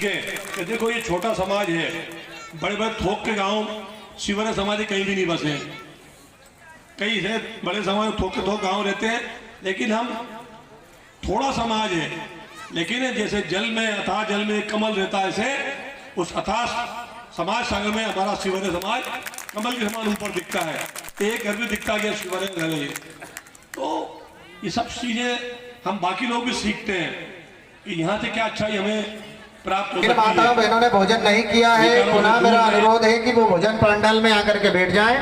देखें कि देखो ये छोटा समाज है, बड़े बड़े थोक के गांव शिवरे समाज कहीं भी नहीं बसे, कई है बड़े समाज थोक के थोक गांव रहते हैं, लेकिन हम थोड़ा समाज है, लेकिन जैसे जल में अथाह जल में कमल रहता है, ऐसे उस अथाह समाज सागर में हमारा शिवरे समाज कमल के समान ऊपर दिखता है। एक घर में दिखता गया शिवरे घर है। तो ये सब चीजें हम बाकी लोग भी सीखते हैं कि यहाँ से क्या अच्छाई हमें प्राप्त हो सकती है। माताओं बहनों ने भोजन नहीं किया है, पुनः मेरा अनुरोध है कि वो भोजन पंडाल में आकर के बैठ जाएं।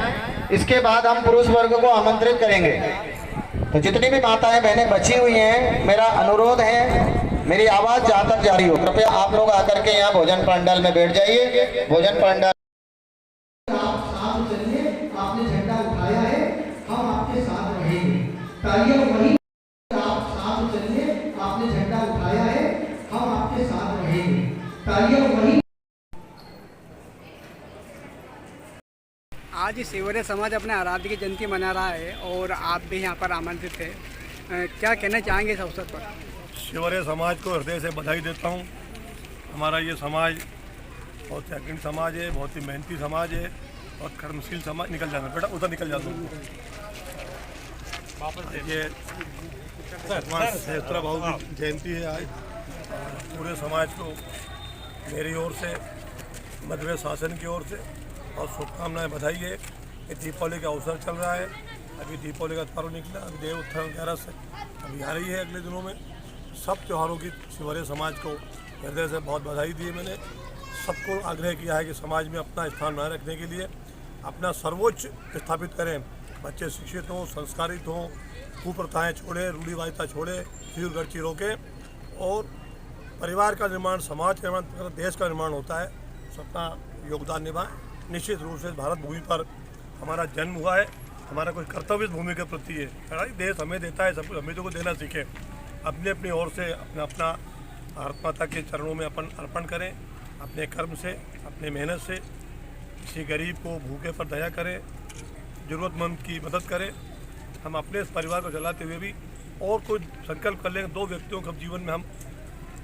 इसके बाद हम पुरुष वर्ग को आमंत्रित करेंगे। तो जितनी भी माताएं बहनें बची हुई हैं, मेरा अनुरोध है, मेरी आवाज जहां तक जारी हो, कृपया आप लोग आकर के यहाँ भोजन पंडाल में बैठ जाइए। भोजन पंडाल आपने झंडा उठाया है, हम आपके साथ रहेंगे। तालियां वही आप साथ चलिए, आपने झंडा उठाया है, हम आपके साथ रहेंगे। तालियां वही। आज शिवरे समाज अपने आराध्य की जयंती मना रहा है और आप भी यहाँ पर आमंत्रित थे, क्या कहना चाहेंगे इस अवसर पर? शिवरे समाज को हृदय से बधाई देता हूँ। हमारा ये समाज बहुत सेकंड समाज है, बहुत ही मेहनती समाज है और कर्मशील समाज। निकल जाना बेटा, उधर निकल जाता हूँ। ये भगवान सहस्त्र भाव की जयंती है आज। पूरे समाज को मेरी ओर से, मध्य शासन की ओर से और शुभकामनाएं, बधाई है कि दीपावली का अवसर चल रहा है। अभी दीपावली का पर्व निकला, अभी देव उत्थान 11 से अभी आ रही है अगले दिनों में। सब त्योहारों की शिवरे समाज को हृदय से बहुत बधाई दी है। मैंने सबको आग्रह किया है कि समाज में अपना स्थान बनाए रखने के लिए अपना सर्वोच्च स्थापित करें। बच्चे शिक्षित हों, संस्कारित हों, कुप्रथाएँ छोड़ें, रूढ़िवादिता छोड़ें, खीरगर्ची रोकें और परिवार का निर्माण, समाज का निर्माण, देश का निर्माण होता है। सबका योगदान निभाएं। निश्चित रूप से भारत भूमि पर हमारा जन्म हुआ है, हमारा कोई कर्तव्य इस भूमि के प्रति है। देश हमें देता है, सब कुछ हमें तो को देना सीखें। अपने अपनी ओर से अपना भारत माता के चरणों में अपन अर्पण करें। अपने कर्म से, अपने मेहनत से किसी गरीब को, भूखे पर दया करें, ज़रूरतमंद की मदद करें। हम अपने इस परिवार को चलाते हुए भी और कोई संकल्प कर लेंगे, 2 व्यक्तियों के जीवन में हम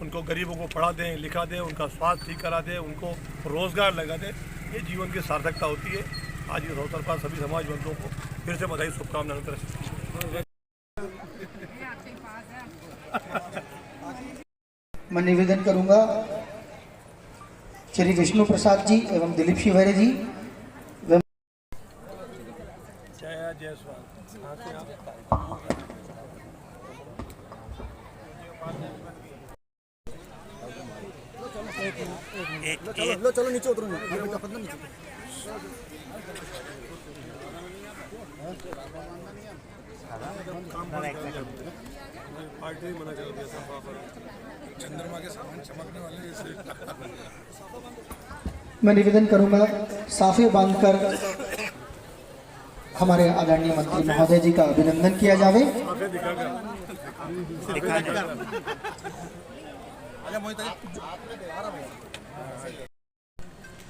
उनको, गरीबों को पढ़ा दें, लिखा दें, उनका स्वास्थ्य ठीक करा दें, उनको रोज़गार लगा दें। ये जीवन की सार्थकता होती है। आज इस अवसर पर सभी समाज वर्गों को फिर से बधाई, शुभकामनाएं करें। मैं निवेदन करूंगा श्री विष्णु प्रसाद जी एवं दिलीप शिवरे जी। जय जयसवाल। चलो नीचे उतरो। पार्टी मना कर दिया, चंद्रमा के समान चमकने वाले। मैं निवेदन करूंगा साफे बांधकर हमारे आदरणीय मंत्री महोदय जी का अभिनंदन किया जावे।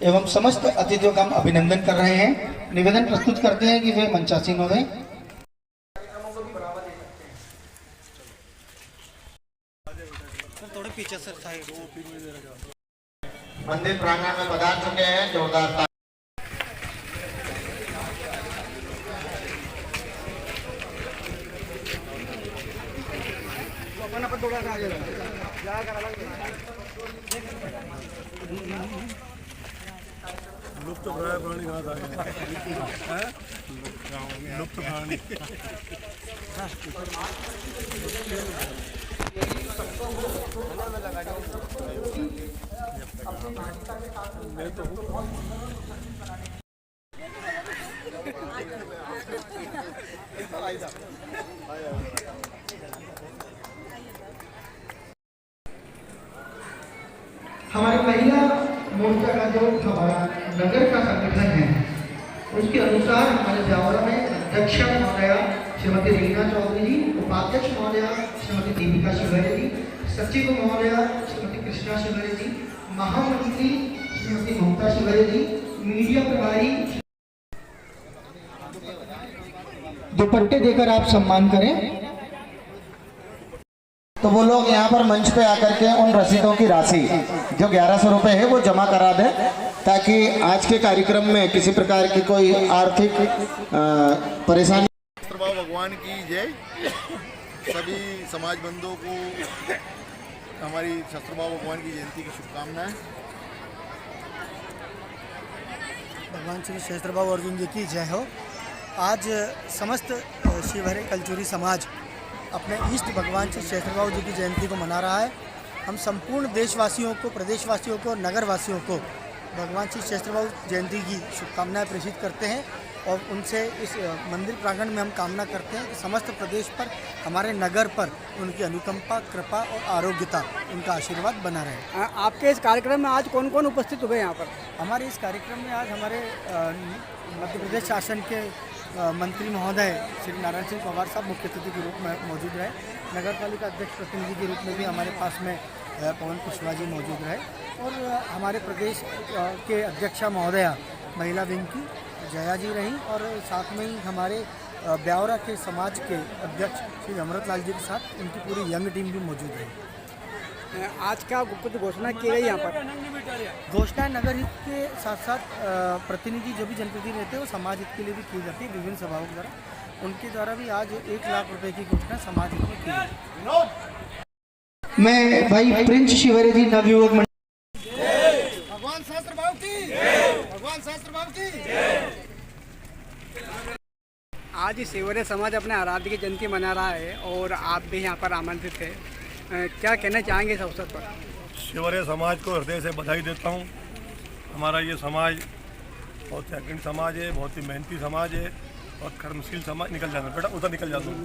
एवं समस्त अतिथियों का हम अभिनंदन कर रहे हैं। निवेदन प्रस्तुत करते हैं कि वे मंचासीन हो गए। थोड़े पीछे सर साइड। मंदिर प्रांगण में पधार चुके हैं। जोरदार लुप्त प्राणी कहाँ था? लुप्त प्राणी मैं तो हमारी महिला मोर्चा का जो हमारा नगर का संगठन है, उसके अनुसार हमारे जावरा में अध्यक्ष महोदया श्रीमती रीना चौधरी जी, उपाध्यक्ष महोदया श्रीमती दीपिका शिवरे जी, सचिव महोदया श्रीमती कृष्णा शिवरे जी, महामंत्री श्रीमती ममता शिवरे जी, मीडिया प्रभारी दुपट्टे देकर आप सम्मान करें। तो वो लोग यहाँ पर मंच पे आकर के उन रसीदों की राशि जो 1100 रुपये है वो जमा करा दें, ताकि आज के कार्यक्रम में किसी प्रकार की कोई आर्थिक परेशानी। शस्त्रभाव भगवान की जय। सभी समाज बंधुओं को हमारी शस्त्रभाव भगवान की जयंती की शुभकामनाएं। भगवान श्री शस्त्रभाव अर्जुन जी की जय हो। आज समस्त शिवहरे कलचुरी समाज अपने इष्ट भगवान श्री शस्त्रभाव जी की जयंती को मना रहा है। हम संपूर्ण देशवासियों को, प्रदेशवासियों को, नगरवासियों को भगवान श्री शस्त्रभाव जयंती की शुभकामनाएं प्रेषित करते हैं और उनसे इस मंदिर प्रांगण में हम कामना करते हैं कि समस्त प्रदेश पर, हमारे नगर पर उनकी अनुकंपा, कृपा और आरोग्यता, उनका आशीर्वाद बना रहे। आपके इस कार्यक्रम में आज कौन कौन उपस्थित हुए यहाँ पर? हमारे इस कार्यक्रम में आज हमारे मध्य प्रदेश शासन के मंत्री महोदय श्री नारायण सिंह पवार साहब मुख्य अतिथि के रूप में मौजूद रहे। नगर पालिका अध्यक्ष प्रतिनिधि के रूप में भी हमारे पास में पवन कुशवाहा जी मौजूद रहे और हमारे प्रदेश के अध्यक्षा महोदया महिला विंग की जया जी रहीं और साथ में ही हमारे ब्यावरा के समाज के अध्यक्ष श्री अमृतलाल जी के साथ उनकी पूरी यंग टीम भी मौजूद रही। आज क्या कुछ घोषणा की गई यहाँ पर? घोषणाएं नगर हित के साथ साथ प्रतिनिधि जो भी जनप्रतिनिधि रहते हैं वो समाज हित के लिए भी की जाती है विभिन्न सभाओं द्वारा। उनके द्वारा भी आज 1 लाख रुपए की घोषणा समाज हित में की गई। मैं भाई प्रिंस शिवहरे जी नवयुवक भगवान शस्त्रभाव की, भगवान शस्त्रभाव की। आज शिवहरे समाज अपने आराध्य की जयंती मना रहा है और आप भी यहाँ पर आमंत्रित थे। क्या कहना चाहेंगे इस अवसर पर? शिवहरे समाज को हृदय से बधाई देता हूँ। हमारा ये समाज बहुत ही अग्रणी समाज है, बहुत ही मेहनती समाज है, बहुत कर्मशील समाज। निकल जाना बेटा, उधर निकल जाता हूँ।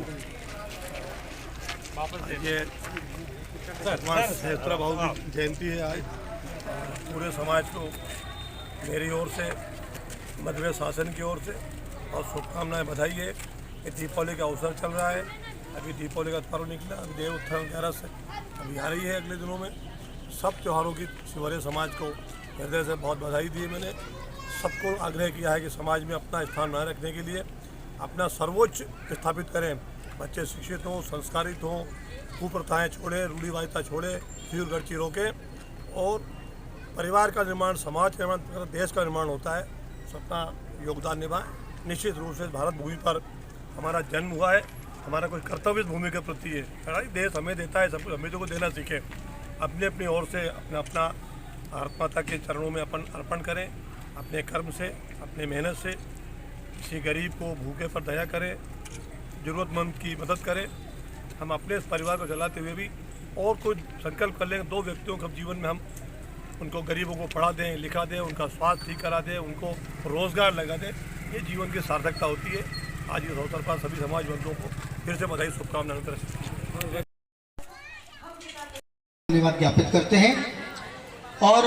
ये भगवान शस्त्रभाव की जयंती है आज। पूरे समाज को मेरी ओर से, मध्य प्रदेश शासन की ओर से और शुभकामनाएं, बधाई है। ये दीपावली का अवसर चल रहा है। अभी दीपावली का पर्व निकला, अभी देव उत्थान 11 से अभी आ रही है अगले दिनों में। सब त्योहारों की शिवहरे समाज को हृदय से बहुत बधाई दी है। मैंने सबको आग्रह किया है कि समाज में अपना स्थान बनाए रखने के लिए अपना सर्वोच्च स्थापित करें। बच्चे शिक्षित हों, संस्कारित हों, कुप्रथाएँ छोड़ें, रूढ़िवादिता छोड़ें, फिजूलखर्ची रोकें और परिवार का निर्माण, समाज का निर्माण, देश का निर्माण होता है। अपना योगदान निभाएं। निश्चित रूप से भारत भूमि पर हमारा जन्म हुआ है, हमारा कोई कर्तव्य इस भूमि के प्रति है। देश हमें देता है, सब कुछ हमें को देना सीखें। अपने अपनी ओर से अपना भारत माता के चरणों में अपन अर्पण करें। अपने कर्म से, अपने मेहनत से किसी गरीब को, भूखे पर दया करें, ज़रूरतमंद की मदद करें। हम अपने इस परिवार को चलाते हुए भी और कोई संकल्प कर लेंगे 2 व्यक्तियों के जीवन में हम उनको, गरीबों को पढ़ा दें, लिखा दें, उनका स्वास्थ्य ठीक करा दें, उनको रोज़गार लगा दें। ये जीवन की सार्थकता होती है। आज इस अवसर पर सभी समाज बंधुओं को फिर से बधाई, शुभकामनाएं। धन्यवाद ज्ञापित करते हैं और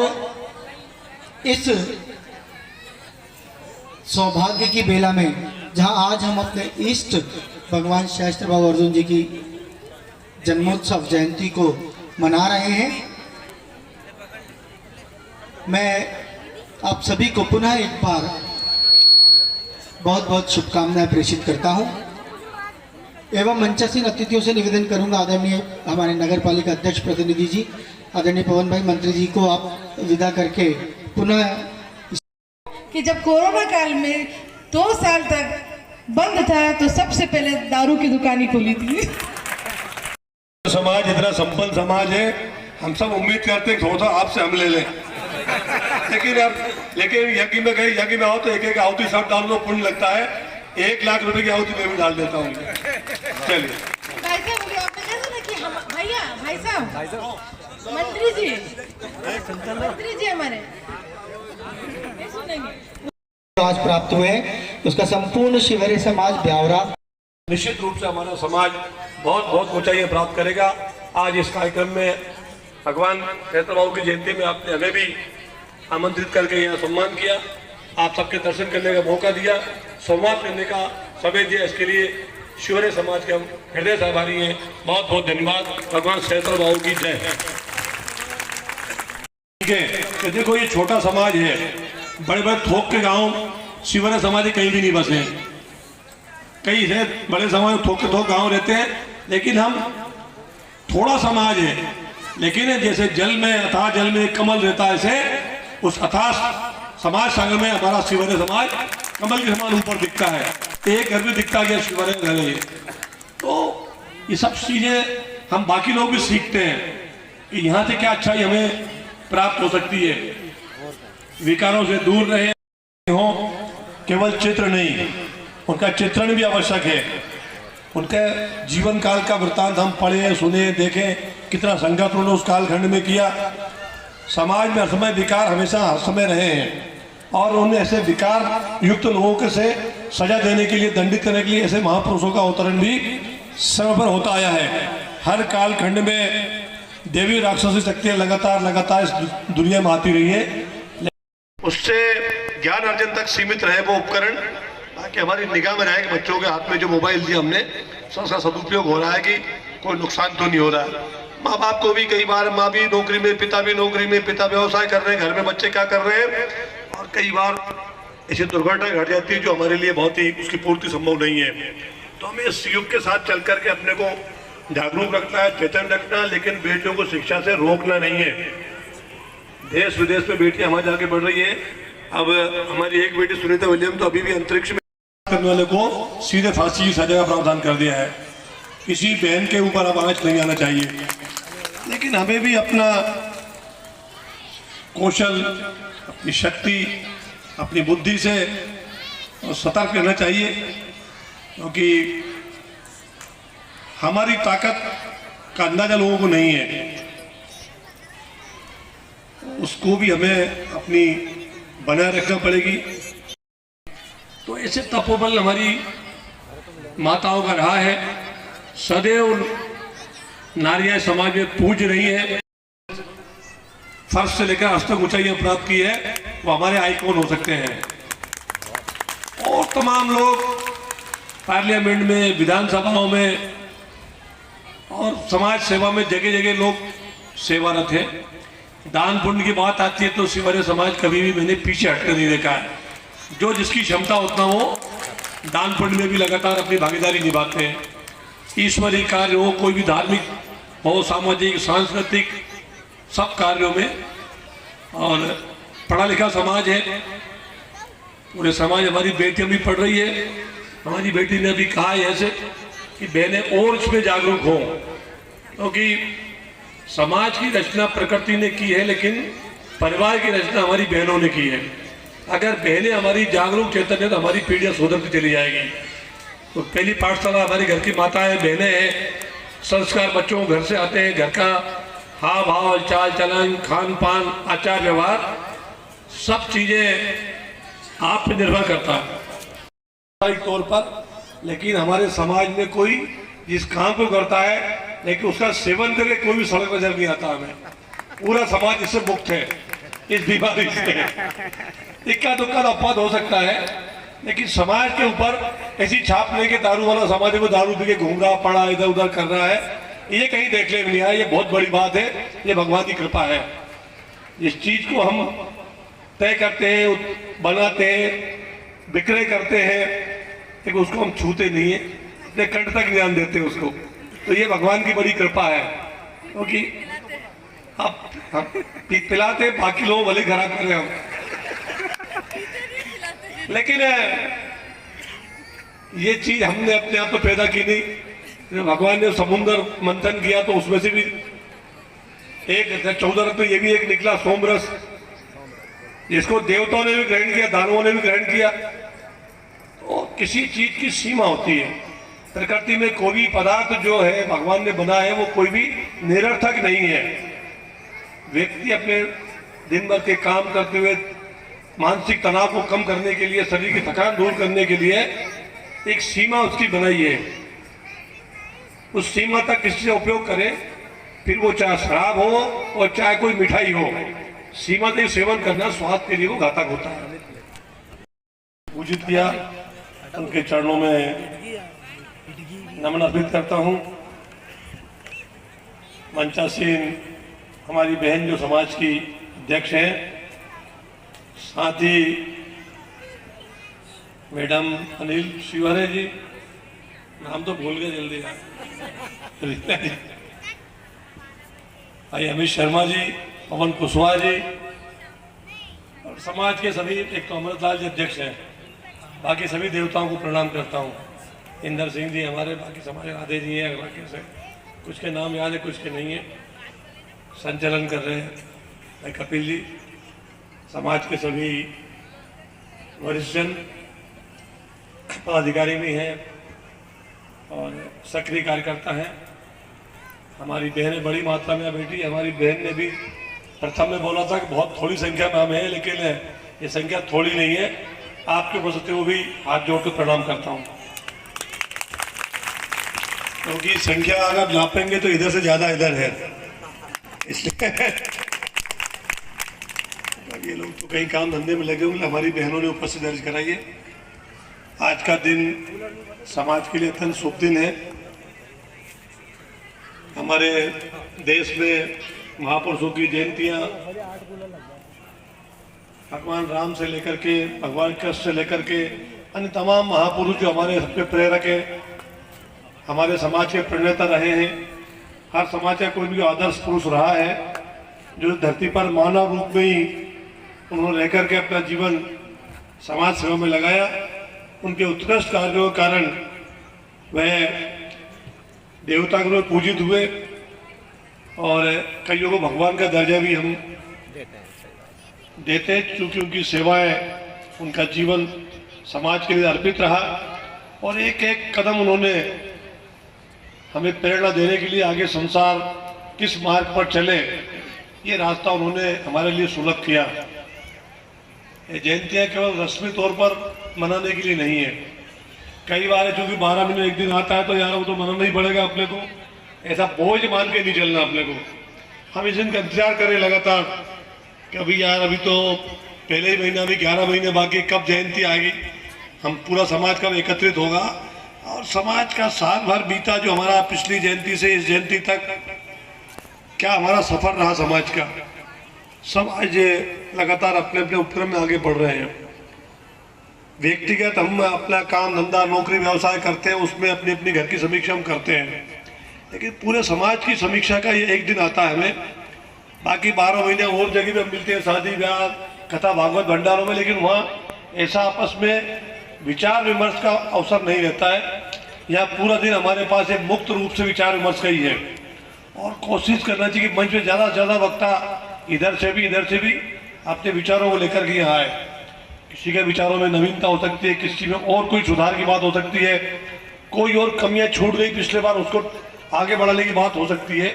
इस सौभाग्य की बेला में जहां आज हम अपने इष्ट भगवान शस्त्रभाव अर्जुन जी की जन्मोत्सव जयंती को मना रहे हैं, मैं आप सभी को पुनः एक बार बहुत बहुत शुभकामनाएं प्रेषित करता हूं एवं मंचासीन अतिथियों से निवेदन करूंगा, आदरणीय हमारे नगर पालिका अध्यक्ष प्रतिनिधि जी, आदरणीय पवन भाई मंत्री जी को आप विदा करके पुनः कि जब कोरोना काल में 2 साल तक बंद था तो सबसे पहले दारू की दुकानें खुली थी। समाज इतना संपन्न समाज है, हम सब उम्मीद करते हैं थोड़ा सा आपसे हम ले लें, लेकिन यज्ञ में गए, यज्ञ में आओ तो एक आहुति सब डाल दो, पुण्य लगता है। 1 लाख रुपए की आहुति मैं भी डाल देता हूँ। चलिए भाई साहब, मुझे आपने कहा था ना कि हम भाई साहब मंत्री जी हमारे आज प्राप्त हुए हैं, उसका संपूर्ण शिवहरे समाज ब्यावरा निश्चित रूप से हमारा समाज बहुत बहुत ऊंचाइयां प्राप्त करेगा। आज इस कार्यक्रम में भगवान शस्त्रभाव की जयंती में आपने हमें भी आमंत्रित करके यहाँ सम्मान किया, आप सबके दर्शन करने का मौका दिया, संवाद करने का समय दिया। इसके लिए शिवहरे समाज के हम हृदय से आभारी हैं। बहुत बहुत धन्यवाद। भगवान शस्त्रभाव की जय। तो देखो, ये छोटा समाज है, बड़े बड़े थोक के गांव शिवहरे समाज कहीं भी नहीं बसे। कई है बड़े समाज थोक के थोक गांव रहते हैं, लेकिन हम थोड़ा समाज है, लेकिन जैसे जल में, अथाह जल में कमल रहता है, ऐसे उस अथाह समाज संघ में हमारा शिवहर समाज कमल के समान ऊपर दिखता है। एक घर में दिखता गया शिवहर घर है। तो ये सब चीजें हम बाकी लोग भी सीखते हैं कि यहाँ से क्या अच्छाई हमें प्राप्त हो सकती है। विकारों से दूर रहे हो, केवल चित्र नहीं, उनका चित्रण भी आवश्यक है। उनके जीवन काल का वृत्तांत हम पढ़े, सुने, देखें, कितना संघर्ष उन्होंने उस कालखंड में किया। समाज में हर समय विकार हमेशा हर समय रहे हैं और उन्हें ऐसे विकार युक्त लोगों के से सजा देने के लिए, दंडित करने के लिए ऐसे महापुरुषों का अवतरण भी समय पर होता आया है। हर कालखंड में देवी राक्षसी शक्तियां लगातार इस दुनिया में आती रही है। उससे ज्ञान अर्जन तक सीमित रहे वो उपकरण, ताकि हमारी निगाह में रहे कि बच्चों के हाथ में जो मोबाइल दिया हमने, उसका सदुपयोग हो रहा है कि कोई नुकसान तो नहीं हो रहा है। माँ बाप को भी कई बार, माँ भी नौकरी में, पिता भी नौकरी में, पिता व्यवसाय कर रहे हैं, घर में बच्चे क्या कर रहे हैं, और कई बार ऐसी दुर्घटना घट जाती है जो हमारे लिए बहुत ही उसकी पूर्ति संभव नहीं है। तो हमें इस युग के साथ चल करके अपने को जागरूक रखना है, चेतन रखना, लेकिन बेटियों को शिक्षा से रोकना नहीं है। देश विदेश में बेटियां हमारे आगे बढ़ रही है। अब हमारी एक बेटी सुनीता विलियम तो अभी भी अंतरिक्ष में करने वाले को सीधे फांसी की सजा का प्रावधान कर दिया है। किसी बहन के ऊपर अब आंच नहीं आना चाहिए, लेकिन हमें भी अपना कौशल, अपनी शक्ति, अपनी बुद्धि से सतर्क रहना चाहिए, क्योंकि हमारी ताकत का अंदाजा लोगों को नहीं है। उसको भी हमें अपनी बनाए रखना पड़ेगी। तो ऐसे तपोबल हमारी माताओं का रहा है, सदैव नारियां समाज में पूज रही है। फर्श से लेकर आज तक ऊंचाइयां प्राप्त की है, वो हमारे आइकॉन हो सकते हैं। और तमाम लोग पार्लियामेंट में, विधानसभाओं में और समाज सेवा में जगह जगह लोग सेवारत है। दान पुण्य की बात आती है तो शिवहर समाज कभी भी मैंने पीछे हटकर नहीं देखा है। जो जिसकी क्षमता उतना वो दान पुण्य में भी लगातार अपनी भागीदारी निभाते हैं। ईश्वरीय कार्य हो, कोई भी धार्मिक हो, सामाजिक, सांस्कृतिक, सब कार्यों में। और पढ़ा लिखा समाज है, पूरे समाज, हमारी बेटियां भी पढ़ रही है। हमारी बेटी ने अभी कहा है ऐसे कि बहनें और इसमें जागरूक हों, क्योंकि समाज की रचना प्रकृति ने की है, लेकिन परिवार की रचना हमारी बहनों ने की है। अगर बहनें हमारी जागरूक चेतन है तो हमारी पीढ़ियां सुधरती चली जाएगी। तो पहली पाठशाला हमारी घर की माताएं, बहनें हैं। संस्कार बच्चों को घर से आते हैं, घर का हाव भाव, चाल चलन, खान पान, आचार व्यवहार, सब चीजें आप पे निर्भर करता है तौर पर। लेकिन हमारे समाज में कोई जिस काम को करता है लेकिन उसका सेवन करके कोई भी सड़क नजर नहीं आता हमें। पूरा समाज इससे मुक्त है, इस बीमारी से। इक्का दुक्का अपवाद हो सकता है, लेकिन समाज के ऊपर ऐसी छाप लेके दारू वाला समाज में दारू पी के घूम रहा, पड़ा, इधर उधर कर रहा है, ये कहीं देखने में नहीं आया। ये बहुत बड़ी बात है, ये भगवान की कृपा है। इस चीज को हम तय करते हैं, बनाते हैं, विक्रय करते हैं, लेकिन उसको हम छूते नहीं है, अपने कंठ तक ज्ञान देते हैं उसको। तो ये भगवान की बड़ी कृपा है, क्योंकि हम पिलाते, बाकी लोग भले खराब कर रहे हैं, लेकिन ये चीज हमने अपने आप तो पैदा की नहीं। भगवान ने समुद्र मंथन किया तो उसमें से भी एक 14 रत्न ये भी एक निकला, सोमरस, जिसको देवताओं ने भी ग्रहण किया, दानवों ने भी ग्रहण किया। तो किसी चीज की सीमा होती है। प्रकृति में कोई भी पदार्थ जो है भगवान ने बनाया है वो कोई भी निरर्थक नहीं है। व्यक्ति अपने दिन भर के काम करते हुए मानसिक तनाव को कम करने के लिए, शरीर की थकान दूर करने के लिए एक सीमा उसकी बनाई है। उस सीमा तक किसी से उपयोग करे, फिर वो चाहे शराब हो और चाहे कोई मिठाई हो, सीमा तक सेवन करना स्वास्थ्य के लिए वो घातक होता है। पूजित किया, उनके चरणों में नमन अर्पित करता हूँ। मंचासीन हमारी बहन जो समाज की अध्यक्ष हैं, साथ ही मैडम अनिल शिवहरे जी, नाम तो भूल गए जल्दी यार, भाई अमित शर्मा जी, पवन कुशवाहा जी और समाज के सभी, एक तो अमृतलाल जी अध्यक्ष हैं, बाकी सभी देवताओं को प्रणाम करता हूँ। इंदर सिंह जी हमारे, बाकी समाज राधे जी हैं, बाकी से कुछ के नाम याद है कुछ के नहीं है, संचालन कर रहे हैं भाई कपिल जी, समाज के सभी वरिष्ठजन पदाधिकारी भी हैं और सक्रिय कार्यकर्ता हैं। हमारी बहनें बड़ी मात्रा में बैठी। हमारी बहन ने भी प्रथम में बोला था कि बहुत थोड़ी संख्या में हम हैं, लेकिन ये संख्या थोड़ी नहीं है। आपके उपस्थिति को भी हाथ जोड़ कर प्रणाम करता हूँ, क्योंकि संख्या अगर नापेंगे तो इधर से ज्यादा इधर है, इसलिए ये लोग तो कहीं काम धंधे में लगे होंगे। हमारी बहनों ने उपस्थिति दर्ज कराई है। आज का दिन समाज के लिए अत्यंत शुभ दिन है। हमारे देश में महापुरुषों की जयंतियां भगवान राम से लेकर के भगवान कृष्ण से लेकर के अन्य तमाम महापुरुष जो हमारे सबके प्रेरक है, हमारे समाज के प्रणेता रहे हैं। हर समाज का कोई भी आदर्श पुरुष रहा है जो धरती पर मानव रूप में ही उन्होंने रह करके अपना जीवन समाज सेवा में लगाया। उनके उत्कृष्ट कार्यों के कारण वह देवता के रूप में पूजित हुए और कईयों को भगवान का दर्जा भी हम देते हैं, क्योंकि उनकी सेवाएं, उनका जीवन समाज के लिए अर्पित रहा और एक एक कदम उन्होंने हमें प्रेरणा देने के लिए आगे संसार किस मार्ग पर चले, ये रास्ता उन्होंने हमारे लिए सुलभ किया। ये जयंतियाँ केवल रस्मी तौर पर मनाने के लिए नहीं है। कई बार चूंकि 12 महीने एक दिन आता है तो यार वो तो मनाना ही पड़ेगा अपने को, ऐसा बोझ मान के नहीं चलना अपने को। हम इस दिन का इंतजार करें लगातार कि अभी यार अभी तो पहले ही महीना, अभी 11 महीने बाकी, कब जयंती आएगी, हम पूरा समाज कब एकत्रित होगा। और समाज का साल भर बीता जो हमारा पिछली जयंती से इस जयंती तक क्या हमारा सफर रहा समाज का। सब आज लगातार अपने अपने उपक्रम में आगे बढ़ रहे हैं। व्यक्तिगत हम अपना काम धंधा नौकरी व्यवसाय करते हैं, उसमें अपनी अपनी घर की समीक्षा हम करते हैं, लेकिन पूरे समाज की समीक्षा का ये एक दिन आता है हमें। बाकी 12 महीने और जगह पे मिलते हैं, शादी ब्याह कथा भागवत भंडारों में, लेकिन वहाँ ऐसा आपस में विचार विमर्श का अवसर नहीं रहता है। यहाँ पूरा दिन हमारे पास एक मुक्त रूप से विचार विमर्श का ही है और कोशिश करना चाहिए कि मंच में ज़्यादा से ज़्यादा वक्ता इधर से भी अपने विचारों को लेकर के यहाँ आए। किसी के विचारों में नवीनता हो सकती है, किसी में और कोई सुधार की बात हो सकती है, कोई और कमियां छूट गई पिछले बार उसको आगे बढ़ाने की बात हो सकती है।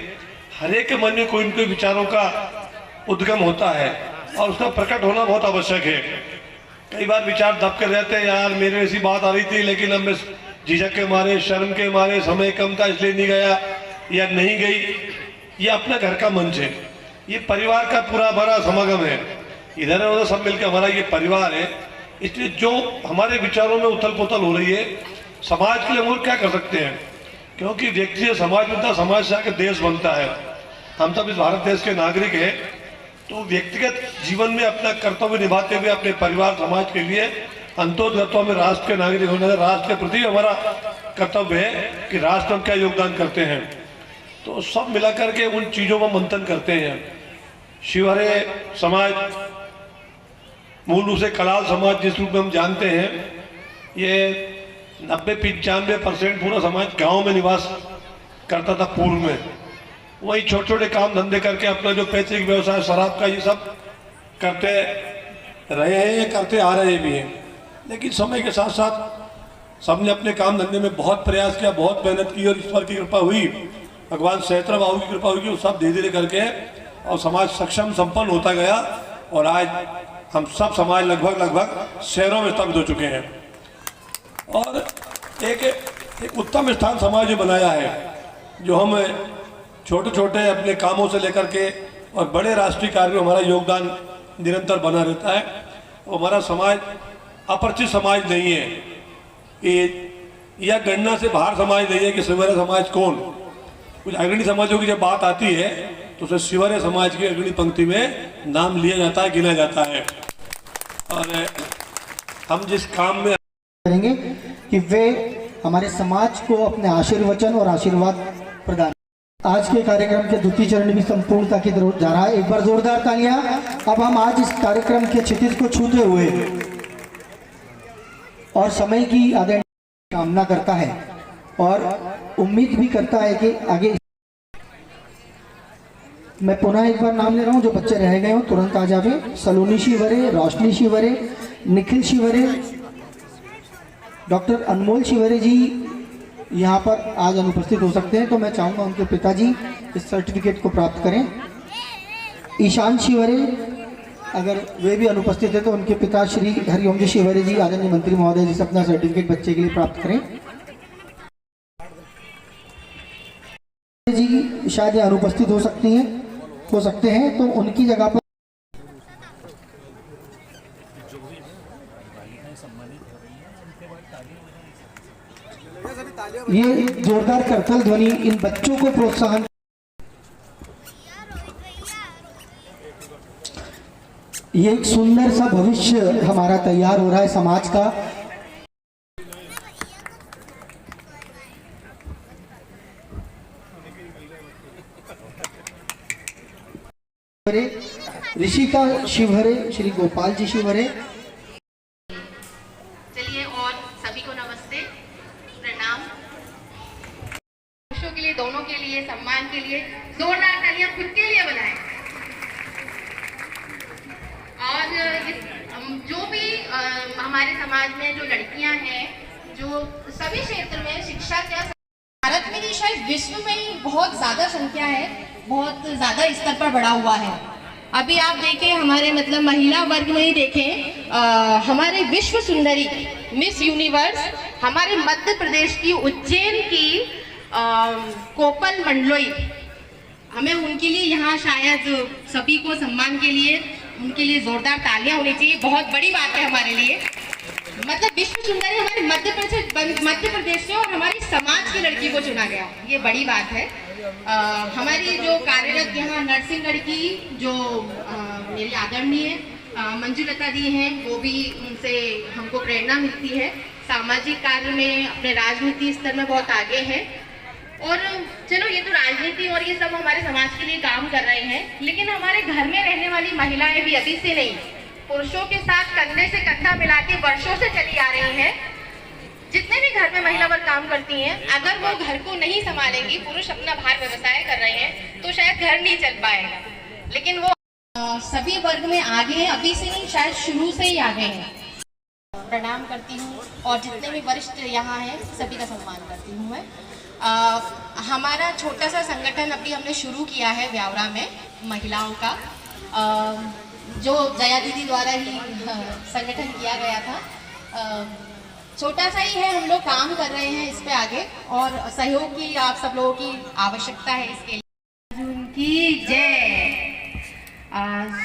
हर एक के मन में कोई न कोई विचारों का उद्गम होता है और उसका प्रकट होना बहुत आवश्यक है। कई बार विचार दब कर रहते हैं, यार मेरे ऐसी बात आ रही थी लेकिन अब मैं झिझक के मारे, शर्म के मारे, समय कम था इसलिए नहीं गया या नहीं गई। ये अपना घर का मंच है, ये परिवार का पूरा बड़ा समागम है, इधर उधर सब मिलकर हमारा ये परिवार है। इसलिए जो हमारे विचारों में उथल पुथल हो रही है, समाज के लिए हम और क्या कर सकते हैं, क्योंकि व्यक्ति से समाज बनता है, समाज से आकर देश बनता है। हम सब इस भारत देश के नागरिक हैं, तो व्यक्तिगत जीवन में अपना कर्तव्य निभाते हुए अपने परिवार समाज के लिए अंतोदत्व में राष्ट्र के नागरिक होने से राष्ट्र के प्रति हमारा कर्तव्य है कि राष्ट्र में क्या योगदान करते हैं। तो सब मिलाकर के उन चीज़ों का मंथन करते हैं। शिवहरे समाज मूल रूप से कलाल समाज जिस रूप में हम जानते हैं, ये 90-95% पूरा समाज गांव में निवास करता था पूर्व में। वही छोटे छोटे काम धंधे करके अपना जो पैतृक व्यवसाय शराब का ये सब करते रहे हैं, ये करते आ रहे भी हैं। लेकिन समय के साथ साथ सबने अपने काम धंधे में बहुत प्रयास किया, बहुत मेहनत की और ईश्वर की कृपा हुई, भगवान सहस्त्र बाबू की कृपा हुई कि सब धीरे धीरे करके और समाज सक्षम संपन्न होता गया और आज हम सब समाज लगभग शहरों में स्थापित हो चुके हैं और एक उत्तम स्थान समाज में बनाया है, जो हम छोटे छोटे अपने कामों से लेकर के और बड़े राष्ट्रीय कार्यों में हमारा योगदान निरंतर बना रहता है। और हमारा समाज अपरिचित समाज नहीं है, ये यह गणना से बाहर समाज नहीं है कि शिवहरे समाज कौन। कुछ अग्रणी समाजों की जब बात आती है तो उसे शिवहरे समाज की अग्रणी पंक्ति में नाम लिया जाता है, गिना जाता है। और हम जिस काम में करेंगे कि वे हमारे समाज को अपने आशीर्वचन और आशीर्वाद प्रदान आज के कार्यक्रम के द्वितीय चरण भी संपूर्णता की तरफ जा रहा है। एक बार जोरदार तालियां। अब हम आज इस कार्यक्रम के क्षितिज को छूते हुए और समय की आगे कामना करता है और उम्मीद भी करता है कि आगे। मैं पुनः एक बार नाम ले रहा हूं, जो बच्चे रह गए हो तुरंत आ जावे। सलोनी शिवरे, रोशनी शिवरे, निखिल शिवरे, डॉक्टर अनमोल शिवरे जी यहाँ पर आज अनुपस्थित हो सकते हैं, तो मैं चाहूँगा उनके पिताजी इस सर्टिफिकेट को प्राप्त करें। ईशान शिवरे, अगर वे भी अनुपस्थित है तो उनके पिता श्री हरिओम जी शिवरे जी, आदरणीय मंत्री महोदय जी से अपना सर्टिफिकेट बच्चे के लिए प्राप्त करें। जी शायद ये अनुपस्थित हो सकते हैं, तो उनकी जगह पर ये जोरदार करतल ध्वनि इन बच्चों को प्रोत्साहन। ये एक सुंदर सा भविष्य हमारा तैयार हो रहा है समाज का। ऋषिका शिवहरे, श्री गोपाल जी शिवहरे। चलिए, और सभी को नमस्ते, प्रणाम। पुरुषों के लिए, दोनों के लिए, सम्मान के लिए जोरदार तालियां खुद के लिए बनाएं। और जो भी हमारे समाज में जो लड़कियां हैं, जो सभी क्षेत्र में शिक्षा क्या, भारत में नहीं शायद विश्व में ही बहुत ज्यादा संख्या है, बहुत ज्यादा स्तर पर बढ़ा हुआ है। अभी आप देखें, हमारे मतलब महिला वर्ग में ही देखें, हमारे विश्व सुंदरी मिस यूनिवर्स हमारे मध्य प्रदेश की उज्जैन की कोपल मंडलोई, हमें उनके लिए यहाँ शायद सभी को सम्मान के लिए उनके लिए जोरदार तालियां होनी चाहिए। बहुत बड़ी बात है हमारे लिए, मतलब विश्व सुंदरी हमारे मध्य प्रदेश से और हमारी समाज की लड़की को चुना गया, ये बड़ी बात है। हमारी जो कार्यरत यहाँ नर्सिंग लड़की जो मेरी आदरणीय मंजुलता दी हैं, वो भी उनसे हमको प्रेरणा मिलती है। सामाजिक कार्य में अपने राजनीति स्तर में बहुत आगे हैं। और चलो, ये तो राजनीति और ये सब हमारे समाज के लिए काम कर रहे हैं, लेकिन हमारे घर में रहने वाली महिलाएं भी अभी से नहीं, पुरुषों के साथ कंधे से कंधा मिला के वर्षों से चली आ रही हैं। जितने भी घर में महिला वर्ग काम करती हैं, अगर वो घर को नहीं संभालेंगी, पुरुष अपना बाहर व्यवसाय कर रहे हैं, तो शायद घर नहीं चल पाएगा। लेकिन वो सभी वर्ग में आगे हैं, अभी से नहीं, शायद शुरू से ही आगे हैं। प्रणाम करती हूँ और जितने भी वरिष्ठ यहाँ हैं सभी का सम्मान करती हूँ मैं। हमारा छोटा सा संगठन अभी हमने शुरू किया है व्यावरा में, महिलाओं का, जो जया दीदी द्वारा ही संगठन किया गया था। छोटा सा ही है, हम लोग काम कर रहे हैं इस पे आगे, और सहयोग की आप सब लोगों की आवश्यकता है इसके लिए। उनकी जय।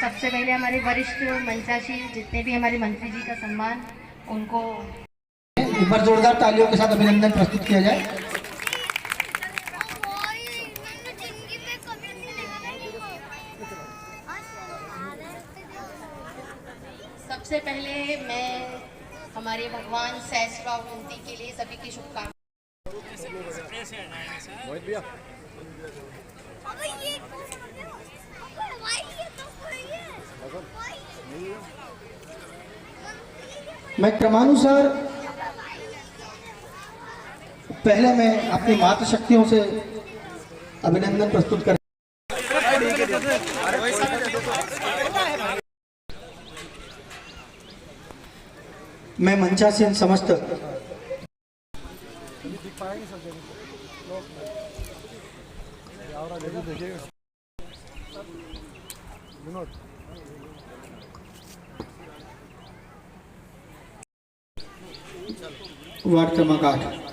सबसे पहले हमारे वरिष्ठ मंचासीन जितने भी हमारे मंत्री जी का सम्मान, उनको एक बार जोरदार तालियों के साथ अभिनंदन प्रस्तुत किया जाए। सबसे पहले मैं हमारे भगवान सहस्त्रबाहु जयंती के लिए सभी की शुभकामनाएं। मैं क्रमानुसार पहले मैं अपनी मातृशक्तियों से अभिनंदन प्रस्तुत कर। मैं मंचासीन समस्त वार्ड क्रमांक 8।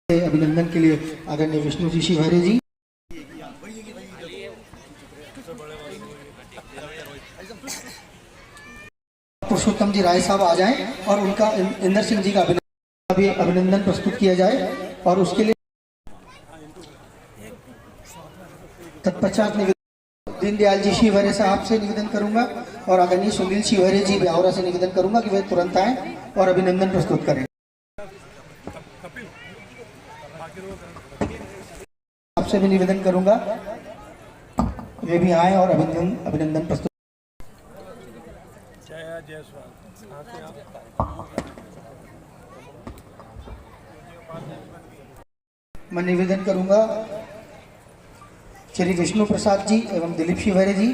अभिनंदन के लिए आदरणीय विष्णु जी शिवहरे जी, पुरुषोत्तम जी राय साहब आ जाएं और उनका इंदर सिंह जी का अभिनंदन। अभी अभिनंदन प्रस्तुत किया जाए और उसके लिए तत्पश्चात निवेदन दीनदयाल जी शिवहरे साहब से निवेदन करूंगा और आदरणीय सुनील शिवहरे जी ब्यावरा से निवेदन करूंगा कि वे तुरंत आए और अभिनंदन प्रस्तुत करें। आपसे भी निवेदन करूंगा वे भी आए और अभिनंदन प्रस्तुत। मैं निवेदन करूंगा श्री विष्णु प्रसाद जी एवं दिलीप शिवहरे जी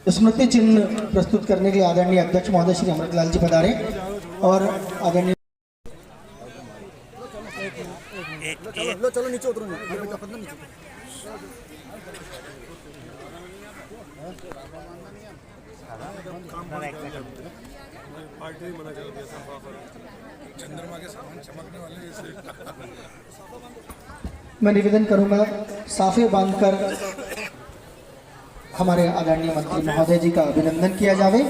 स्मृति चिन्ह प्रस्तुत करने के लिए आदरणीय अध्यक्ष महोदय श्री अमृतलाल जी पधारे और आदरणीय चलो नीचे उतरो नीचे। पार्टी मना कर दिया चंद्रमा के सामान चमकने वाले मैं निवेदन करूंगा साफे बांधकर हमारे आदरणीय मंत्री महोदय जी का अभिनंदन किया जावे।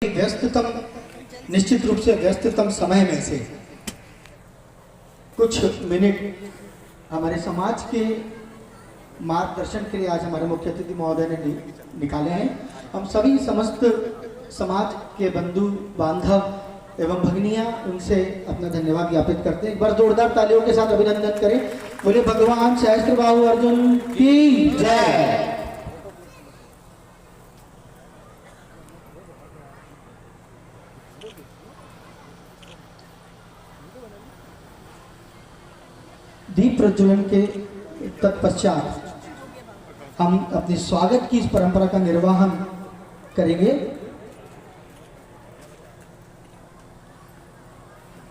व्यस्ततम निश्चित रूप से व्यस्ततम समय में से कुछ मिनट हमारे समाज के मार्गदर्शन के लिए आज हमारे मुख्य अतिथि महोदय ने निकाले हैं। हम सभी समस्त समाज के बंधु बांधव एवं भगिनियां उनसे अपना धन्यवाद ज्ञापित करते हैं। एक बार जोरदार तालियों के साथ अभिनंदन करें। बोले भगवान सहस्त्रबाहु अर्जुन की जय। दीप प्रज्वलन के तत्पश्चात हम अपने स्वागत की इस परंपरा का निर्वहन करेंगे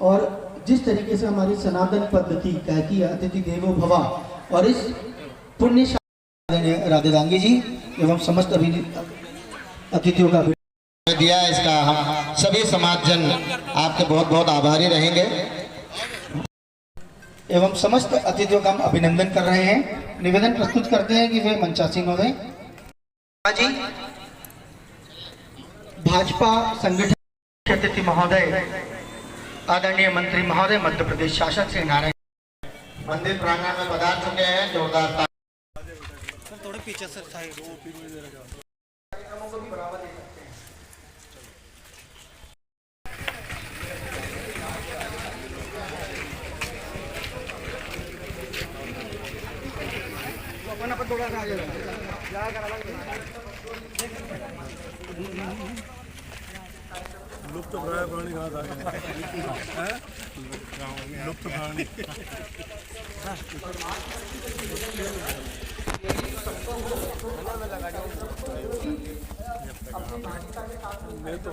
और जिस तरीके से हमारी सनातन पद्धति कहती है अतिथि देवो भवा और इस पुण्य राधेदांगी जी एवं समस्त अतिथियों का दिया, इसका हम सभी समाजजन आपके बहुत बहुत आभारी रहेंगे एवं समस्त अतिथियों का हम अभिनंदन कर रहे हैं। निवेदन प्रस्तुत करते हैं कि वे मंचासीन हो गए। जी भाजपा संगठन अतिथि महोदय आदरणीय मंत्री महोदय मध्य प्रदेश शासक श्री नारायण मंदिर प्रांगण में पधार चुके हैं। जोरदार थोड़े पीछे से लुप्त प्राय प्राणी कहाँ था लुप्त प्राणी मैं तो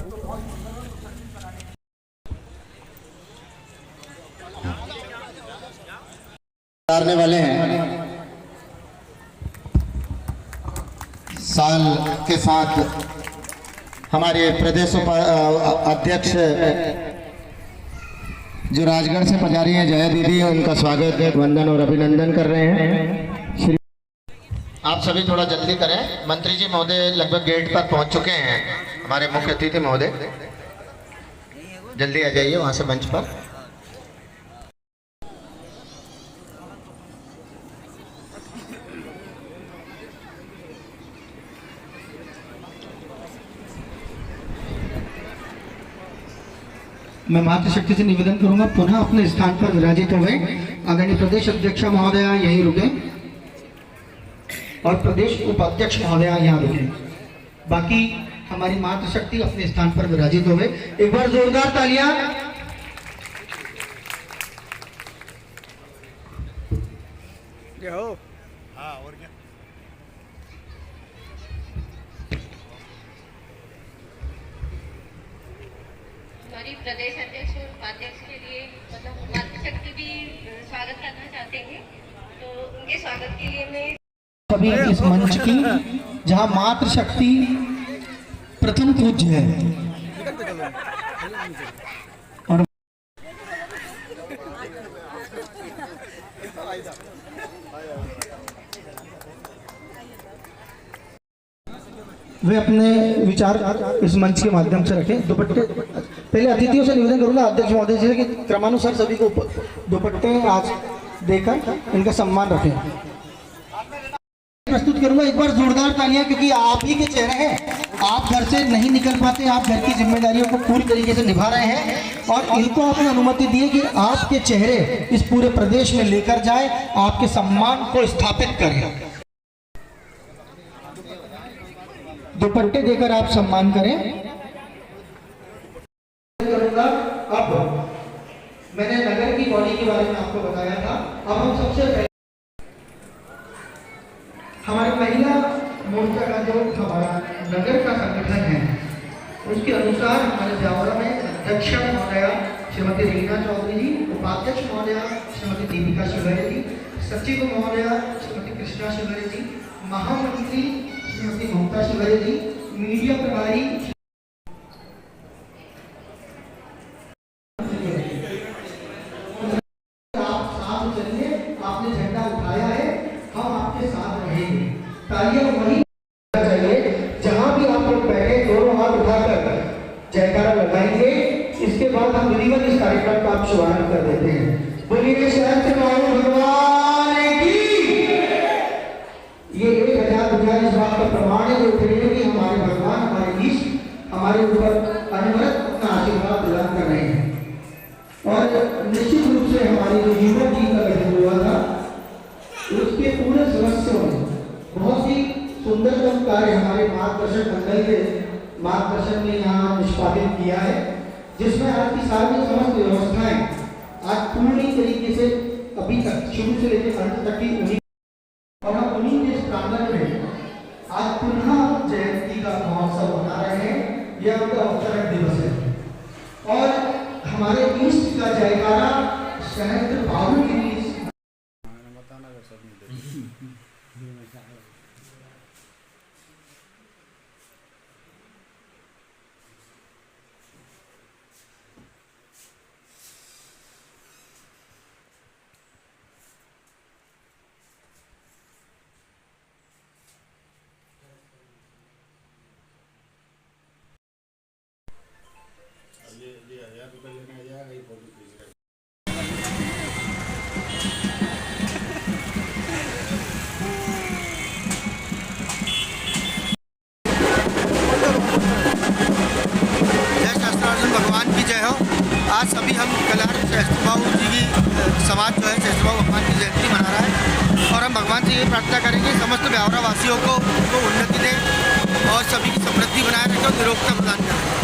उतारने वाले हैं। साल के साथ हमारे प्रदेश अध्यक्ष जो राजगढ़ से पधारी हैं जया दीदी, उनका स्वागत वंदन और अभिनंदन कर रहे हैं। श्री आप सभी थोड़ा जल्दी करें। मंत्री जी महोदय लगभग गेट पर पहुंच चुके हैं। हमारे मुख्य अतिथि महोदय जल्दी आ जाइए वहां से मंच पर। मैं मातृशक्ति से निवेदन करूंगा पुनः अपने स्थान पर विराजित हो गए। आदरणीय प्रदेश अध्यक्ष महोदय यहीं रुके और प्रदेश उपाध्यक्ष महोदय यहाँ रुके। बाकी हमारी मातृशक्ति अपने स्थान पर विराजित हो गए। एक बार जोरदार तालियां। हाँ और क्या हमारी प्रदेश अध्यक्ष और उपाध्यक्ष के लिए मतलब मातृशक्ति भी स्वागत करना चाहते हैं, तो उनके स्वागत के लिए मैं सभी इस मंच की जहां मातृशक्ति प्रथम पूज्य है और वे अपने विचार इस मंच के माध्यम से रखें। दुपट्टे पहले अतिथियों से निवेदन करूंगा अध्यक्ष महोदय जी कि क्रमानुसार सभी को दुपट्टे आज देकर इनका सम्मान रखें। प्रस्तुत करूंगा एक बार जोरदार तालियां, क्योंकि आप ही के चेहरे हैं। आप घर से नहीं निकल पाते, आप घर की जिम्मेदारियों को पूरी तरीके से निभा रहे हैं और इनको आपने अनुमति दी है कि आपके चेहरे इस पूरे प्रदेश में लेकर जाएं, आपके सम्मान को स्थापित करें। दुपट्टे देकर आप सम्मान करें। करूंगा अब मैंने नगर की बॉडी के बारे में आपको बताया था। अब हम सबसे पहले हमारे महिला मोर्चा का जो हमारा नगर का संगठन है उसके अनुसार हमारे जावरा में अध्यक्ष महोदया श्रीमती रीना चौधरी जी, उपाध्यक्ष महोदया श्रीमती दीपिका शिवहरे जी, सचिव महोदया श्रीमती कृष्णा शिवहरे जी, महामंत्री श्रीमती ममता शिवहरे जी, मीडिया प्रभारी आप साथ चलिए। आपने झंडा उठाया है, हम आपके साथ रहेंगे। तालियां वही चाहिए जहां भी आप लोग बैठे, दोनों हाथ उठाकर जयकारा लगाएंगे। इसके बाद हम विधिवत इस कार्यक्रम का शुभारंभ कर देते हैं। बोलिए सहस्त्र बाहु भगवान की। ये 1000 बुझार इस बात का प्रमाण है जो कि हमारे भगवान, हमारे ईश्वर हमारे ऊपर अनवरत अपना आशीर्वाद प्रदान कर रहे हैं। और निश्चित रूप से हमारी जो युवा जी का गठन हुआ था उसके पूरे सदस्यों ने बहुत ही सुंदरतम कार्य हमारे मार्गदर्शक मंडल के मार्गदर्शन में यहाँ निष्पादित किया है, जिसमें आज की सारी समस्त व्यवस्थाएं आज पूरी तरीके से अभी तक शुरू से लेकर अंत तक की उन्हीं और हम उन्हीं के इस प्रांगण में आज पुनः जयंती का महोत्सव मना रहे हैं। यह उनका अवतरण दिवस है और हमारे ईष्ट का जयकारा सहस्त्र बाहु के लिए आज सभी हम कलार सहस्त्र बाहु जी की समाज जो है सहस्त्र बाहु भगवान की जयंती मना रहा है और हम भगवान से ये प्रार्थना करेंगे समस्त ब्यावरा वासियों को उन्नति दें और सभी की समृद्धि बनाए रखें और निरोगता प्रदान करें।